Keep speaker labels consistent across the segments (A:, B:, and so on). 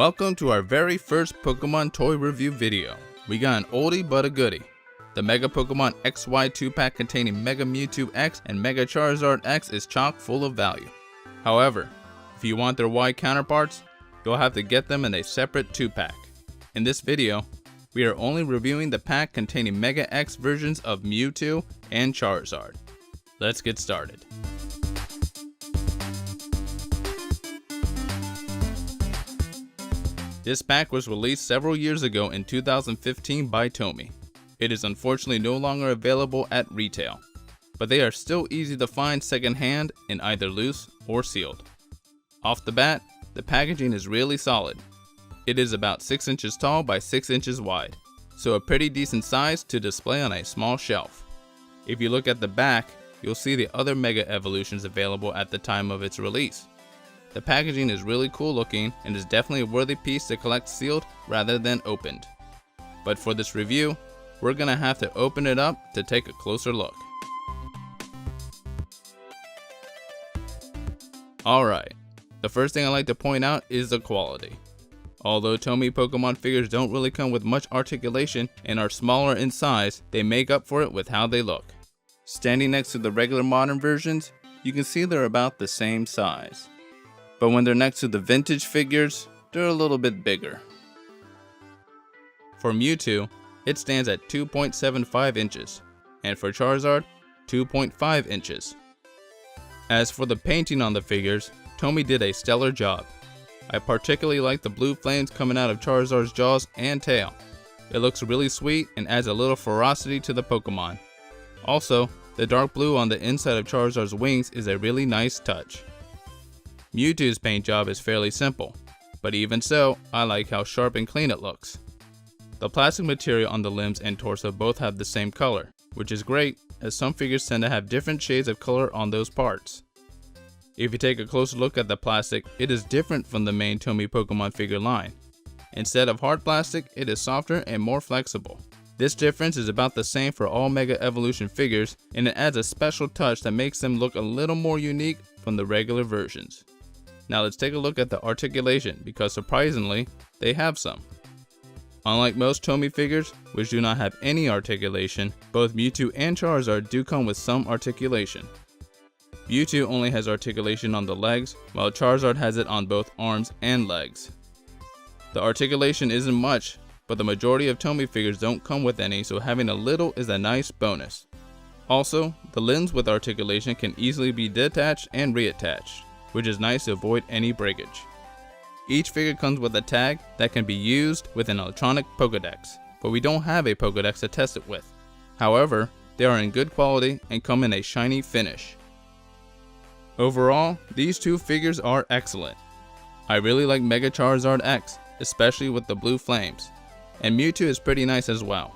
A: Welcome to our very first Pokemon toy review video. We got an oldie but a goodie. The Mega Pokemon XY 2-pack containing Mega Mewtwo X and Mega Charizard X is chock full of value. However, if you want their Y counterparts, you'll have to get them in a separate 2-pack. In this video, we are only reviewing the pack containing Mega X versions of Mewtwo and Charizard. Let's get started. This pack was released several years ago in 2015 by Tomy. It is unfortunately no longer available at retail, but they are still easy to find secondhand in either loose or sealed. Off the bat, the packaging is really solid. It is about 6 inches tall by 6 inches wide, so a pretty decent size to display on a small shelf. If you look at the back, you'll see the other Mega Evolutions available at the time of its release. The packaging is really cool looking and is definitely a worthy piece to collect sealed rather than opened. But for this review, we're gonna have to open it up to take a closer look. Alright, the first thing I like to point out is the quality. Although Tomy Pokemon figures don't really come with much articulation and are smaller in size, they make up for it with how they look. Standing next to the regular modern versions, you can see they're about the same size. But when they're next to the vintage figures, they're a little bit bigger. For Mewtwo, it stands at 2.75 inches, and for Charizard, 2.5 inches. As for the painting on the figures, Tomy did a stellar job. I particularly like the blue flames coming out of Charizard's jaws and tail. It looks really sweet and adds a little ferocity to the Pokemon. Also, the dark blue on the inside of Charizard's wings is a really nice touch. Mewtwo's paint job is fairly simple, but even so, I like how sharp and clean it looks. The plastic material on the limbs and torso both have the same color, which is great as some figures tend to have different shades of color on those parts. If you take a closer look at the plastic, it is different from the main Tomy Pokemon figure line. Instead of hard plastic, it is softer and more flexible. This difference is about the same for all Mega Evolution figures, and it adds a special touch that makes them look a little more unique from the regular versions. Now let's take a look at the articulation, because surprisingly, they have some. Unlike most Tomy figures, which do not have any articulation, both Mewtwo and Charizard do come with some articulation. Mewtwo only has articulation on the legs, while Charizard has it on both arms and legs. The articulation isn't much, but the majority of Tomy figures don't come with any, so having a little is a nice bonus. Also, the limbs with articulation can easily be detached and reattached, which is nice to avoid any breakage. Each figure comes with a tag that can be used with an electronic Pokédex, but we don't have a Pokédex to test it with. However, they are in good quality and come in a shiny finish. Overall, these two figures are excellent. I really like Mega Charizard X, especially with the blue flames, and Mewtwo is pretty nice as well.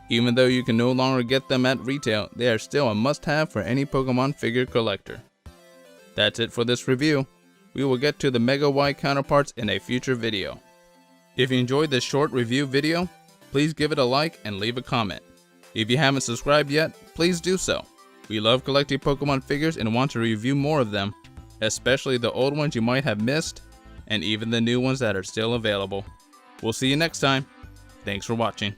A: Even though you can no longer get them at retail, they are still a must-have for any Pokemon figure collector. That's it for this review. We will get to the Mega Y counterparts in a future video. If you enjoyed this short review video, please give it a like and leave a comment. If you haven't subscribed yet, please do so. We love collecting Pokemon figures and want to review more of them, especially the old ones you might have missed, and even the new ones that are still available. We'll see you next time. Thanks for watching.